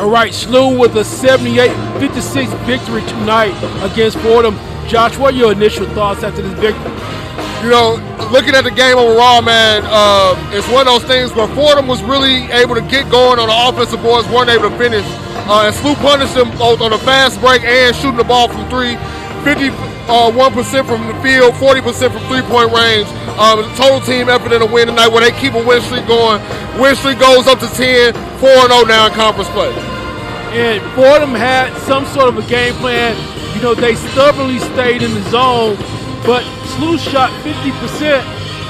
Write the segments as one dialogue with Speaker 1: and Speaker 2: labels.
Speaker 1: All right, SLU with a 78-56 victory tonight against Fordham. Josh, what are your initial thoughts after this victory?
Speaker 2: You know, looking at the game overall, man, it's one of those things where Fordham was really able to get going on the offensive boards, weren't able to finish. And SLU punished them both on a fast break and shooting the ball from three, 51% from the field, 40% from three-point range. Total team effort in a win tonight where they keep a win streak going. Win streak goes up to 10, 4-0 now in conference play.
Speaker 1: And Fordham had some sort of a game plan. You know, they stubbornly stayed in the zone, but SLU shot 50%,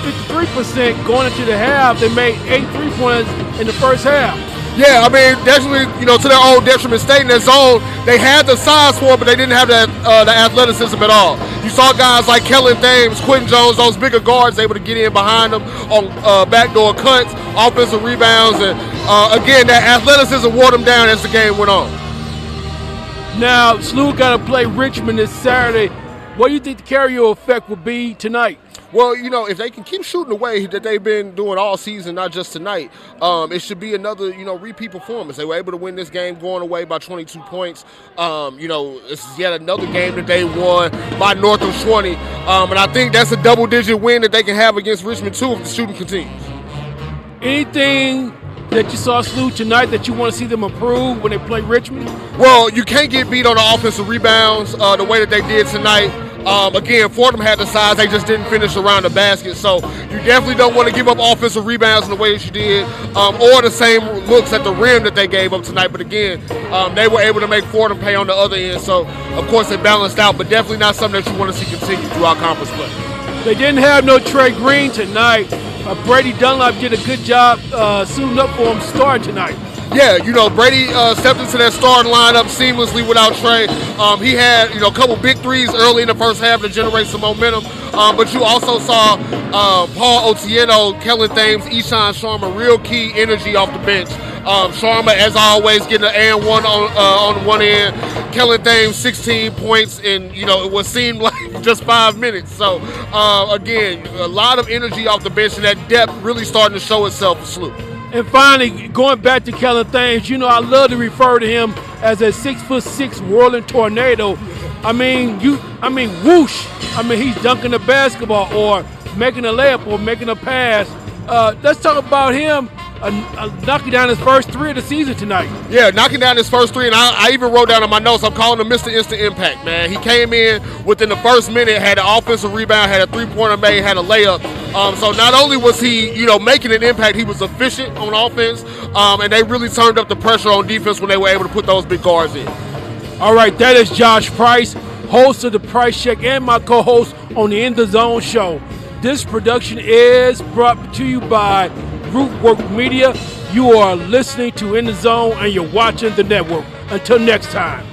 Speaker 1: 53% going into the half. They made 8 3-pointers in the first half.
Speaker 2: Yeah, I mean, definitely, you know, to their own detriment, staying in that zone. They had the size for it, but they didn't have that the athleticism at all. You saw guys like Kellen Thames, Quentin Jones, those bigger guards able to get in behind them on backdoor cuts, offensive rebounds, and again, that athleticism wore them down as the game went on.
Speaker 1: Now, SLU got to play Richmond this Saturday. What do you think the carryover effect will be tonight?
Speaker 2: Well, you know, if they can keep shooting the way that they've been doing all season, not just tonight, it should be another, you know, repeat performance. They were able to win this game going away by 22 points. You know, it's yet another game that they won by north of 20. And I think that's a double-digit win that they can have against Richmond, too, if the shooting continues.
Speaker 1: Anything that you saw SLU tonight that you want to see them improve when they play Richmond?
Speaker 2: Well, you can't get beat on the offensive rebounds the way that they did tonight. Again, Fordham had the size, they just didn't finish around the basket. So you definitely don't want to give up offensive rebounds in the way that you did, or the same looks at the rim that they gave up tonight. But again, they were able to make Fordham pay on the other end. So, of course, they balanced out, but definitely not something that you want to see continue throughout conference play.
Speaker 1: They didn't have no Trey Green tonight. Brady Dunlap did a good job suiting up for him starting tonight.
Speaker 2: Yeah, you know, Brady stepped into that starting lineup seamlessly without Trey. He had, you know, a couple big threes early in the first half to generate some momentum. But you also saw Paul Otieno, Kellen Thames, Eshawn Sharma, real key energy off the bench. Sharma, as always, getting an and one on one end. Kellen Thames, 16 points in, you know, what seemed like just 5 minutes. So, again, a lot of energy off the bench, and that depth really starting to show itself for SLU.
Speaker 1: And finally, going back to Kellen Thames, you know, I love to refer to him as a 6'6" whirling tornado. I mean, whoosh. I mean, he's dunking the basketball or making a layup or making a pass. Let's talk about him knocking down his first 3 of the season tonight.
Speaker 2: Yeah, knocking down his first 3, and I even wrote down in my notes, I'm calling him Mr. Instant Impact, man. He came in within the first minute, had an offensive rebound, had a three-pointer made, had a layup. So not only was he, you know, making an impact, he was efficient on offense, and they really turned up the pressure on defense when they were able to put those big guards in. All
Speaker 1: right, that is Josh Price, host of the Price Check and my co-host on the In the Zone show. This production is brought to you by Rootwork Media. You are listening to In the Zone and you're watching the network. Until next time.